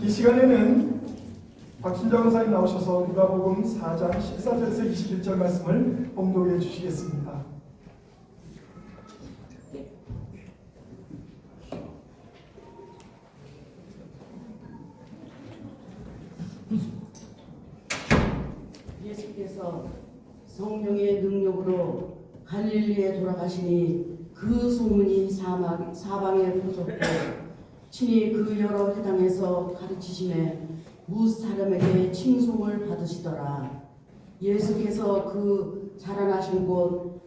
이 시간에는 박순자 권사님 나오셔서 누가복음 4장 14절에서 21절 말씀을 봉독해 주시겠습니다. 예수께서 성령의 능력으로 갈릴리에 돌아가시니 그 소문이 사방에 퍼졌고 친히 그 여러 회당에서 가르치심에 무수 사람에게 칭송을 받으시더라. 예수께서 그 자라나신 곳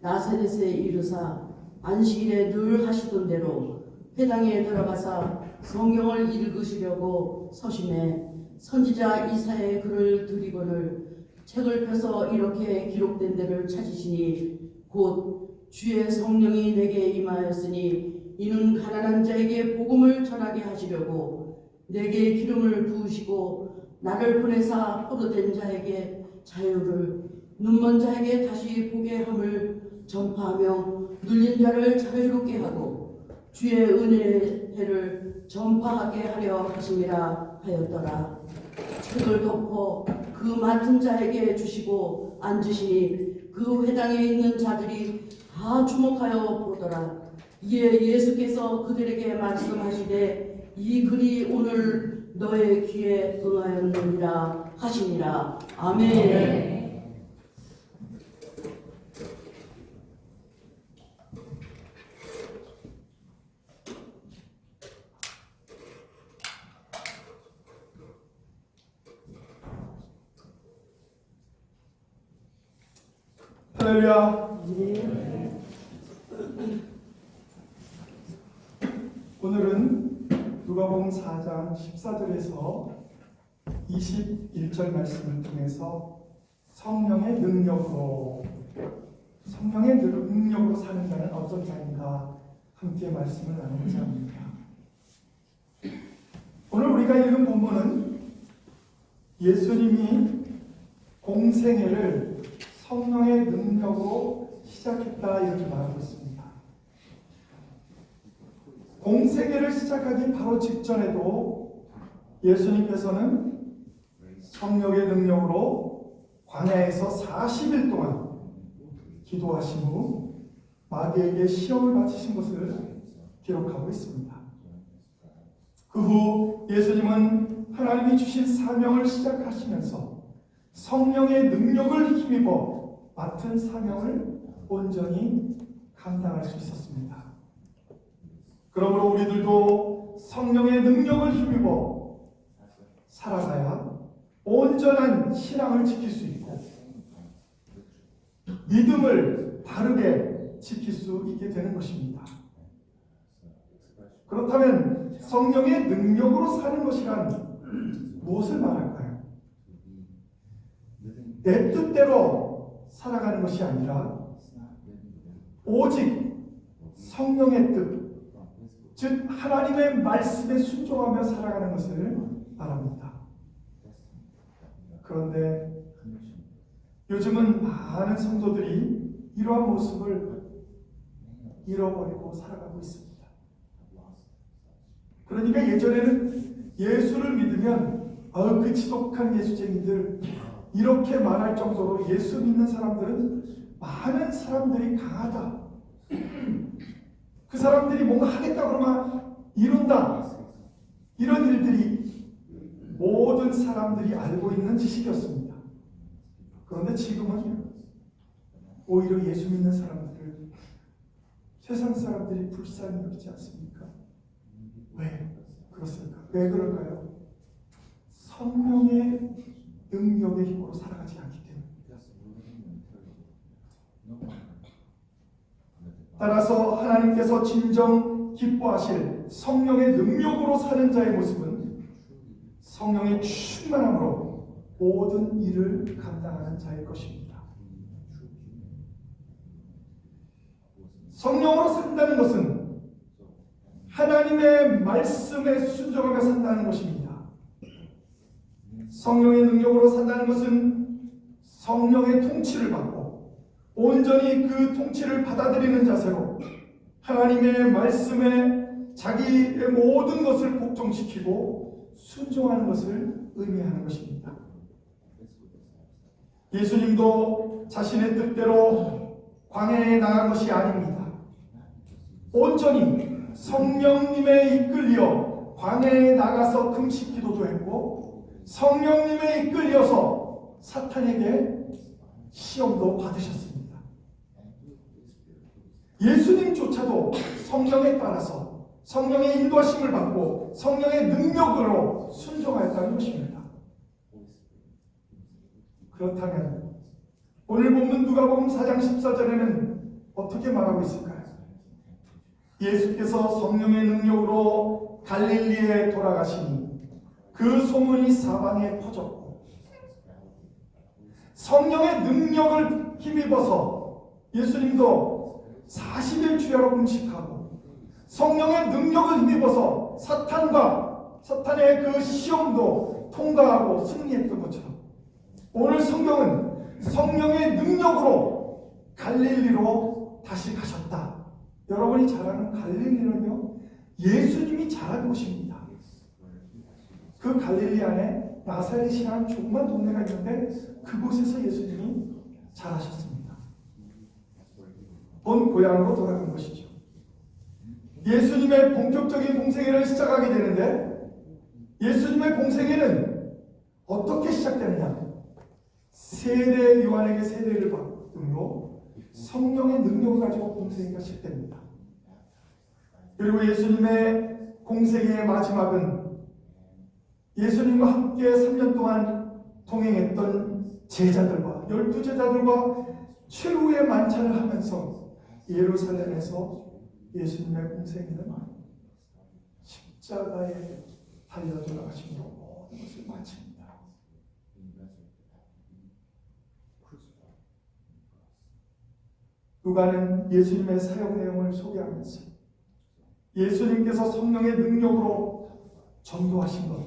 나사렛에 이르사 안식일에 늘 하시던 대로 회당에 들어가사 성경을 읽으시려고 서심해 선지자 이사야의 글을 드리거늘 책을 펴서 이렇게 기록된 데를 찾으시니 곧 주의 성령이 내게 임하였으니 이는 가난한 자에게 복음을 전하게 하시려고 내게 기름을 부으시고 나를 보내사 포로된 자에게 자유를 눈먼 자에게 다시 보게 함을 전파하며 눌린 자를 자유롭게 하고 주의 은혜의 해를 전파하게 하려 하심이라 하였더라. 책을 덮어 그 맡은 자에게 주시고 앉으시니 그 회당에 있는 자들이 다 주목하여 보더라. 이에 예수께서 그들에게 말씀하시되 이 글이 오늘 너의 귀에 응하였느니라 하시니라. 아멘. 할렐루야. 오늘은 누가복음 4장 14절에서 21절 말씀을 통해서 성령의 능력으로 사는 자는 어떤 자인가 함께 말씀을 나누고자 합니다. 오늘 우리가 읽은 본문은 예수님이 공생애를 성령의 능력으로 시작했다 이렇게 말하고 있습니다. 공생애 세례를 시작하기 바로 직전에도 예수님께서는 성령의 능력으로 광야에서 40일 동안 기도하신 후 마귀에게 시험을 바치신 것을 기록하고 있습니다. 그 후 예수님은 하나님이 주신 사명을 시작하시면서 성령의 능력을 힘입어 맡은 사명을 온전히 감당할 수 있었습니다. 그러므로 우리들도 성령의 능력을 힘입어 살아가야 온전한 신앙을 지킬 수 있고 믿음을 바르게 지킬 수 있게 되는 것입니다. 그렇다면 성령의 능력으로 사는 것이란 무엇을 말할까요? 내 뜻대로 살아가는 것이 아니라 오직 성령의 뜻, 즉 하나님의 말씀에 순종하며 살아가는 것을 말합니다. 그런데 요즘은 많은 성도들이 이러한 모습을 잃어버리고 살아가고 있습니다. 그러니까 예전에는 예수를 믿으면 그 지독한 예수쟁이들 이렇게 말할 정도로 예수 믿는 사람들은 많은 사람들이 강하다. 그 사람들이 뭔가 하겠다 그러면 이룬다. 이런 일들이 모든 사람들이 알고 있는 지식이었습니다. 그런데 지금은 오히려 예수 믿는 사람들을 세상 사람들이 불쌍히 여기지 않습니까? 왜 그렇습니까? 왜 그럴까요? 성령의 능력의 힘으로 살아가지 않기 때문입니다. 따라서 하나님께서 진정 기뻐하실 성령의 능력으로 사는 자의 모습은 성령의 충만함으로 모든 일을 감당하는 자일 것입니다. 성령으로 산다는 것은 하나님의 말씀에 순종하며 산다는 것입니다. 성령의 능력으로 산다는 것은 성령의 통치를 받고 온전히 그 통치를 받아들이는 자세로 하나님의 말씀에 자기의 모든 것을 복종시키고 순종하는 것을 의미하는 것입니다. 예수님도 자신의 뜻대로 광야에 나간 것이 아닙니다. 온전히 성령님에 이끌려 광야에 나가서 금식 기도도 했고 성령님에 이끌려서 사탄에게 시험도 받으셨습니다. 예수님조차도 성령에 따라서 성령의 인도하심을 받고 성령의 능력으로 순종하였다는 것입니다. 그렇다면 오늘 본문 누가복음 4장 14절에는 어떻게 말하고 있을까요? 예수께서 성령의 능력으로 갈릴리에 돌아가시니 그 소문이 사방에 퍼졌고 성령의 능력을 힘입어서 예수님도 40일 주야로 금식하고 성령의 능력을 힘입어서 사탄의 그 시험도 통과하고 승리했던 것처럼 오늘 성경은 성령의 능력으로 갈릴리로 다시 가셨다. 여러분이 잘 아는 갈릴리는요, 예수님이 자란 곳입니다. 그 갈릴리 안에 나사렛이라는 조그만 동네가 있는데 그곳에서 예수님이 자라셨습니다. 본 고향으로 돌아간 것이죠. 예수님의 본격적인 공생애를 시작하게 되는데 예수님의 공생애는 어떻게 시작되느냐? 세례 요한에게 세례를 받음으로 성령의 능력을 가지고 공생애가 시작됩니다. 그리고 예수님의 공생애의 마지막은 예수님과 함께 3년 동안 동행했던 제자들과 12제자들과 최후의 만찬을 하면서 예루살렘에서 예수님의 공생애는 십자가에 달려 돌아가심으로 모든 것을 마칩니다. 누가는 예수님의 사역 내용을 소개하면서 예수님께서 성령의 능력으로 전도하신 것,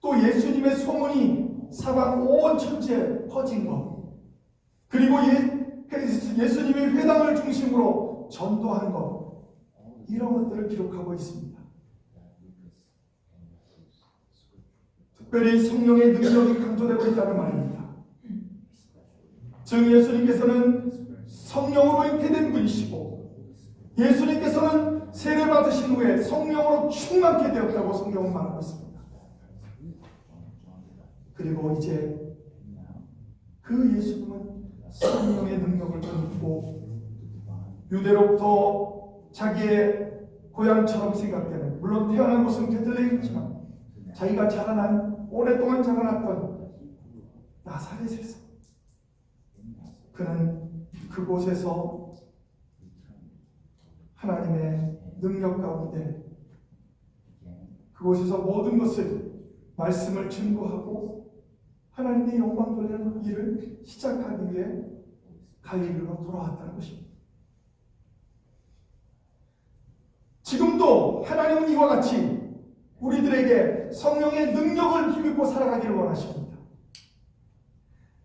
또 예수님의 소문이 사방 온 천지에 퍼진 것, 그리고 예수님이 회당을 중심으로 전도한 것, 이런 것들을 기록하고 있습니다. 특별히 성령의 능력이 강조되고 있다는 말입니다. 즉 예수님께서는 성령으로 잉태된 분이시고 예수님께서는 세례 받으신 후에 성령으로 충만케 되었다고 성경은 말하고 있습니다. 그리고 이제 그 예수님은 성령의 능력을 덧입고 유대로부터 자기의 고향처럼 생각되는, 물론 태어난 곳은 베들레헴이지만 자기가 자라난, 오랫동안 자라났던 나사렛에서 그는 그곳에서 하나님의 능력 가운데 그곳에서 모든 것을 말씀을 증거하고 하나님의 영광 돌리는 일을 시작하기 위해 갈릴리로 돌아왔다는 것입니다. 지금도 하나님은 이와 같이 우리들에게 성령의 능력을 힘입고 살아가기를 원하십니다.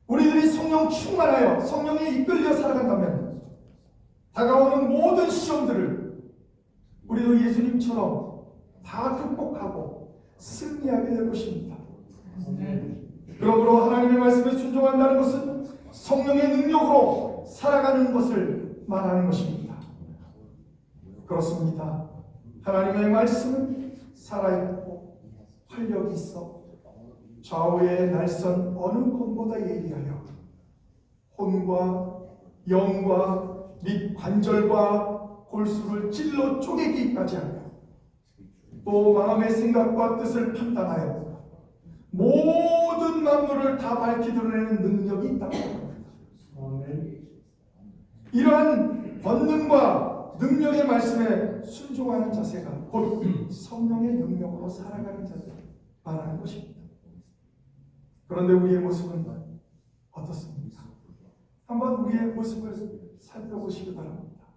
우리들이 성령 충만하여 성령에 이끌려 살아간다면 다가오는 모든 시험들을 우리도 예수님처럼 다 극복하고 승리하게 될 것입니다. 그러므로 하나님의 말씀에 순종한다는 것은 성령의 능력으로 살아가는 것을 말하는 것입니다. 그렇습니다. 하나님의 말씀은 살아있고 활력이 있어 좌우의 날선 어느 것보다 예리하여 혼과 영과 및 관절과 골수를 찔러 쪼개기까지 하며 또 마음의 생각과 뜻을 판단하여 모든 만물을 다 밝히 드러내는 능력이 있다고 합니다. 이러한 권능과 능력의 말씀에 순종하는 자세가 곧 성령의 능력으로 살아가는 자세를 말하는 것입니다. 그런데 우리의 모습은 어떻습니까? 한번 우리의 모습을 살펴보시기 바랍니다.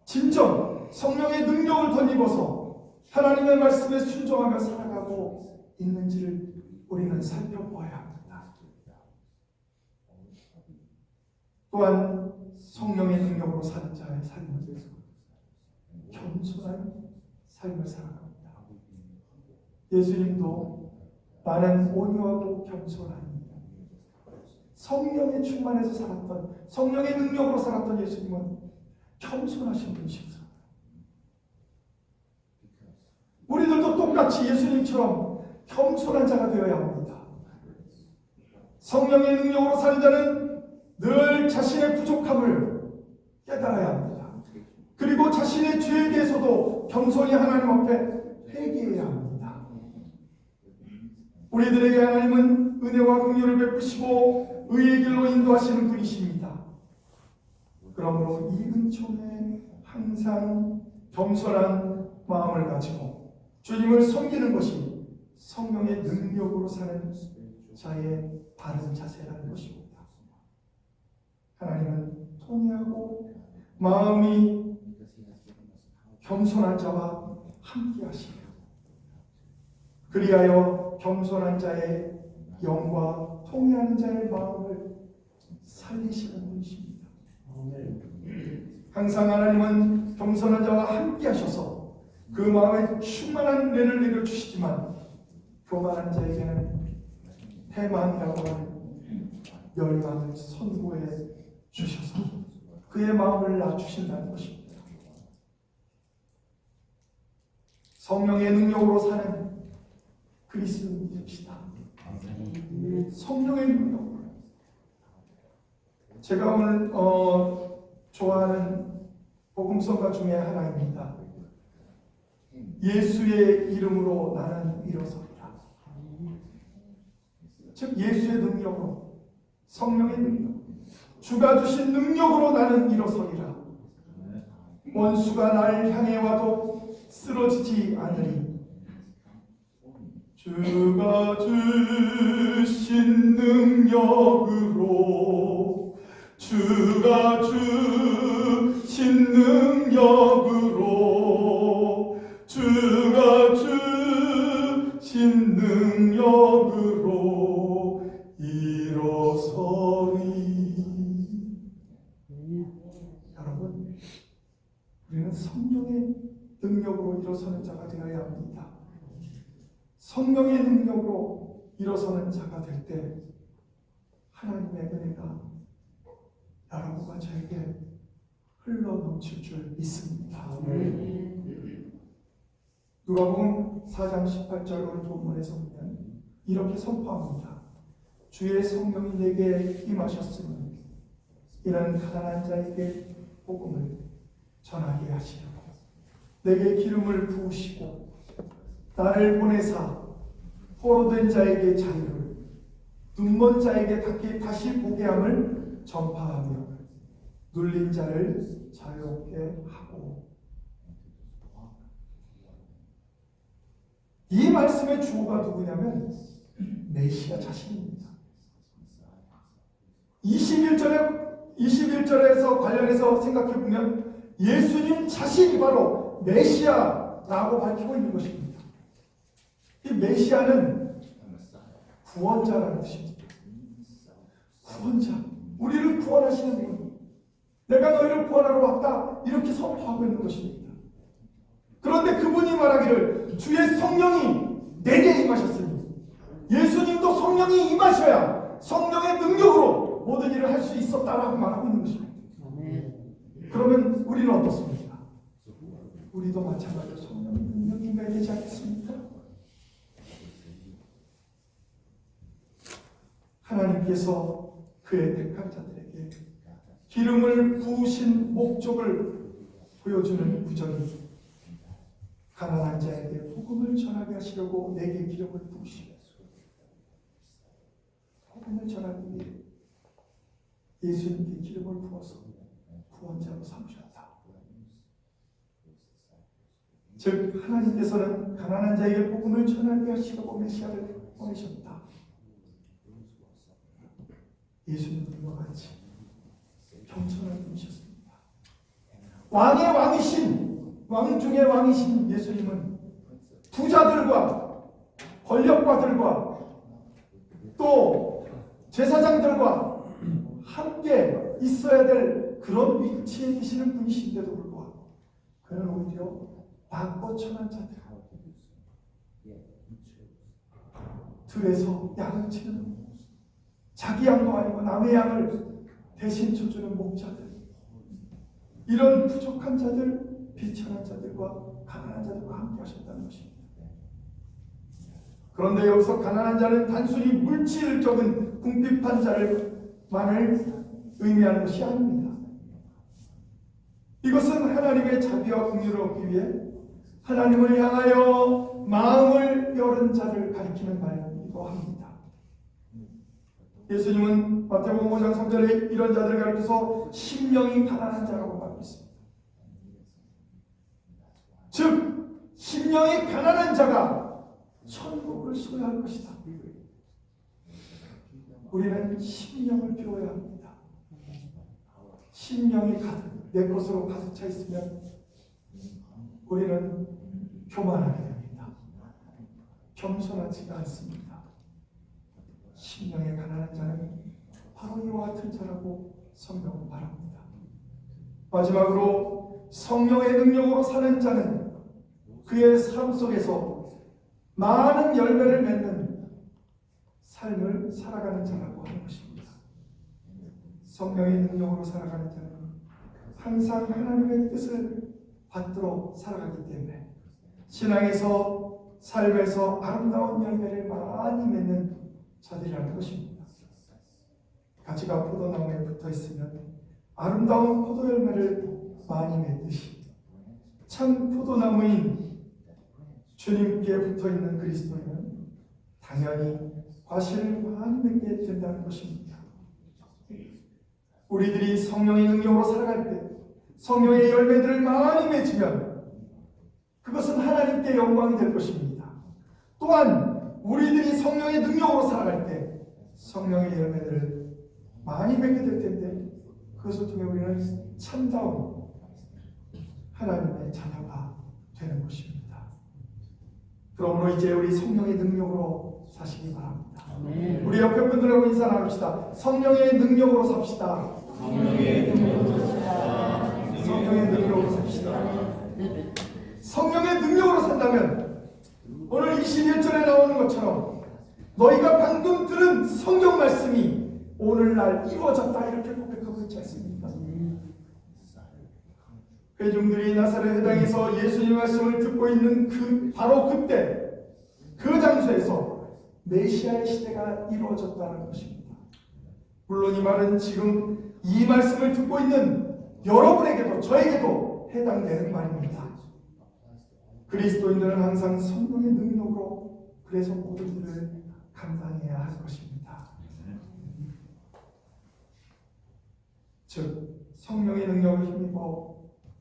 진정 성령의 능력을 덧입어서 하나님의 말씀에 순종하며 살아가고 있는지를 우리는 살펴보아야 합니다. 또한 성령의 능력으로 사는 자의 삶을 위해서 겸손한 삶을 살아갑니다. 예수님도 나는 온유하고 겸손하니 성령에 충만해서 살았던, 성령의 능력으로 살았던 예수님은 겸손하신 분이셨습니다. 우리들도 똑같이 예수님처럼 겸손한 자가 되어야 합니다. 성령의 능력으로 사는 자는 늘 자신의 부족함을 깨달아야 합니다. 그리고 자신의 죄에 대해서도 겸손히 하나님 앞에 회개해야 합니다. 우리들에게 하나님은 은혜와 긍휼을 베푸시고 의의 길로 인도하시는 분이십니다. 그러므로 이 은총에 항상 겸손한 마음을 가지고 주님을 섬기는 것이 성령의 능력으로 사는 자의 바른 자세라는 것입니다. 하나님은 통회하고 마음이 겸손한 자와 함께 하시며 그리하여 겸손한 자의 영과 통회하는 자의 마음을 살리시는 분이십니다. 항상 하나님은 겸손한 자와 함께 하셔서 그 마음에 충만한 은혜를 내려주시지만 교만한 자에게는 해망이라고 하는 멸망을 선고해 주셔서 그의 마음을 낮추신다는 것입니다. 성령의 능력으로 사는 그리스도인이 됩시다. 성령의 능력으로. 제가 오늘 좋아하는 복음성가 중에 하나입니다. 예수의 이름으로 나는 일어서리라. 즉 예수의 능력으로, 성령의 능력, 주가 주신 능력으로 나는 일어서리라. 원수가 날 향해 와도 쓰러지지 않으리. 주가 주신 능력으로, 주가 주신 능력으로, 주가 주신 능력으로 일어서리. 여러분, 우리는 성령의 능력으로 일어서는 자가 되어야 합니다. 성령의 능력으로 일어서는 자가 될 때 하나님의 은혜가 여러분과 저에게 흘러 넘칠 줄 믿습니다. 누가복음 4장 18절 오늘 본문에서 보면 이렇게 선포합니다. 주의 성령이 내게 임하셨으니 이는 가난한 자에게 복음을 전하게 하시려고 내게 기름을 부으시고 나를 보내사 포로된 자에게 자유를 눈먼 자에게 다시 보게 함을 전파하며 눌린 자를 자유롭게 하고. 이 말씀의 주어가 누구냐면 메시아 자신입니다. 21절에서 관련해서 생각해 보면 예수님 자신이 바로 메시아라고 밝히고 있는 것입니다. 이 메시아는 구원자라는 뜻입니다. 구원자, 우리를 구원하시는 분, 내가 너희를 구원하러 왔다, 이렇게 선포하고 있는 것입니다. 그런데 그분이 말하기를 주의 성령이 내게 임하셨으니, 예수님도 성령이 임하셔야 성령의 능력으로 모든 일을 할 수 있었다라고 말하고 있는 것입니다. 그러면 우리는 어떻습니까? 우리도 마찬가지로 성령의 능력이 임해야 되지 않겠습니까? 하나님께서 그의 택한 자들에게 기름을 부으신 목적을 보여주는 구절이 가난한 자에게 복음을 전하게 하시려고 내게 기름을 부으시고, 복음을 전하기 위해 예수님께 기름을 부어서 구원자로 삼으셨다. 즉 하나님께서는 가난한 자에게 복음을 전하게 하시려고 메시아를 보내셨다. 예수님과 같이 겸손한 분이셨습니다. 왕의 왕이신, 왕 중의 왕이신 예수님은 부자들과 권력가들과 또 제사장들과 함께 있어야 될 그런 위치에 계시는 분이신데도 불구하고 그는 오히려 낮고 천한 자들, 들에서 양을 치는, 자기 양도 아니고 남의 양을 대신 쳐주는 목자들, 이런 부족한 자들, 비천한 자들과 가난한 자들과 함께 하셨다는 것입니다. 그런데 여기서 가난한 자는 단순히 물질적인 궁핍한 자를만을 의미하는 것이 아닙니다. 이것은 하나님의 자비와 긍휼을 얻기 위해 하나님을 향하여 마음을 열은 자를 가리키는 말이기도 합니다. 예수님은 마태복음 5장 3절에 이런 자들을 가리켜서 심령이 가난한 자라고 말하고 있습니다. 즉 심령이 가난한 자가 천국을 소유할 것이다. 우리는 심령을 비워야 합니다. 심령이 내 것으로 가득 차 있으면 우리는 교만하게 됩니다. 겸손하지가 않습니다. 심령의 가난한 자는 바로 이와 같은 자라고 성경은 말합니다. 마지막으로 성령의 능력으로 사는 자는 그의 삶 속에서 많은 열매를 맺는 삶을 살아가는 자라고 하는 것입니다. 성령의 능력으로 살아가는 자는 항상 하나님의 뜻을 받들어 살아가기 때문에 신앙에서, 삶에서 아름다운 열매를 많이 맺는 자들이라는 것입니다. 가지가 포도나무에 붙어 있으면 아름다운 포도 열매를 많이 맺듯이 참 포도나무인 주님께 붙어 있는 그리스도인은 당연히 과실을 많이 맺게 된다는 것입니다. 우리들이 성령의 능력으로 살아갈 때 성령의 열매들을 많이 맺으면 그것은 하나님께 영광이 될 것입니다. 또한 우리들이 성령의 능력으로 살아갈 때 성령의 열매들을 많이 맺게 될 텐데 그것을 통해 우리는 참다운 하나님의 자녀가 되는 것입니다. 그러므로 이제 우리 성령의 능력으로 사시기 바랍니다. 우리 옆에 분들하고 인사 나눕시다. 성령의 능력으로 삽시다. 성령의 능력으로 삽시다. 성령의 능력으로 삽시다. 성령의 능력으로 산다면 오늘 21절에 나온 것처럼 너희가 방금 들은 성경 말씀이 오늘날 이루어졌다 이렇게 고백하고 있지 않습니까? 회중들이 나사렛 회당에서 예수님 말씀을 듣고 있는 바로 그때 그 장소에서 메시아의 시대가 이루어졌다는 것입니다. 물론 이 말은 지금 이 말씀을 듣고 있는 여러분에게도 저에게도 해당되는 말입니다. 그리스도인들은 항상 성령의 능력으로 그래서 모든 일을 감당해야 할 것입니다. 즉 성령의 능력을 힘입어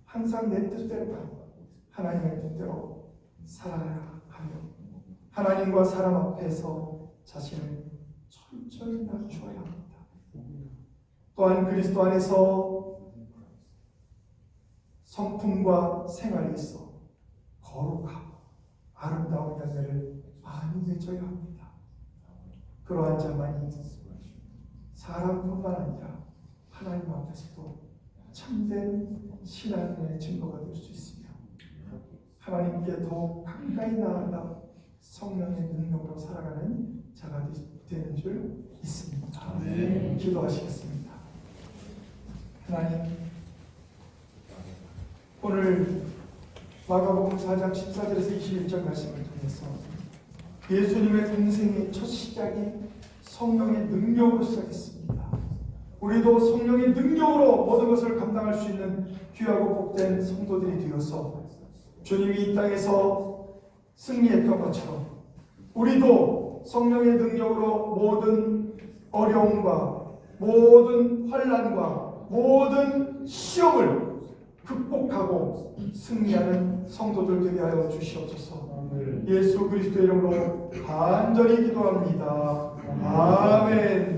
항상 내 뜻대로 하나님의 뜻대로 살아야 하며 하나님과 사람 앞에서 자신을 철저히 낮추어야 합니다. 또한 그리스도 안에서 성품과 생활에 있어 거룩하고 아름다운 열매를 많이 맺어야 합니다. 그러한 자만이 사람뿐만 아니라 하나님 앞에서도 참된 신앙의 증거가 될 수 있으며 하나님께 더욱 가까이 나아가 성령의 능력으로 살아가는 자가 되는 줄 믿습니다. 네. 기도하시겠습니다. 하나님, 오늘 마가복음 4장 14절에서 21절 말씀을 통해서 예수님의 공생의 첫 시작이 성령의 능력으로 시작했습니다. 우리도 성령의 능력으로 모든 것을 감당할 수 있는 귀하고 복된 성도들이 되어서 주님이 이 땅에서 승리했던 것처럼 우리도 성령의 능력으로 모든 어려움과 모든 환난과 모든 시험을 극복하고 승리하는 성도들 되게 하여 주시옵소서. 예수 그리스도의 이름으로 간절히 기도합니다. 아멘.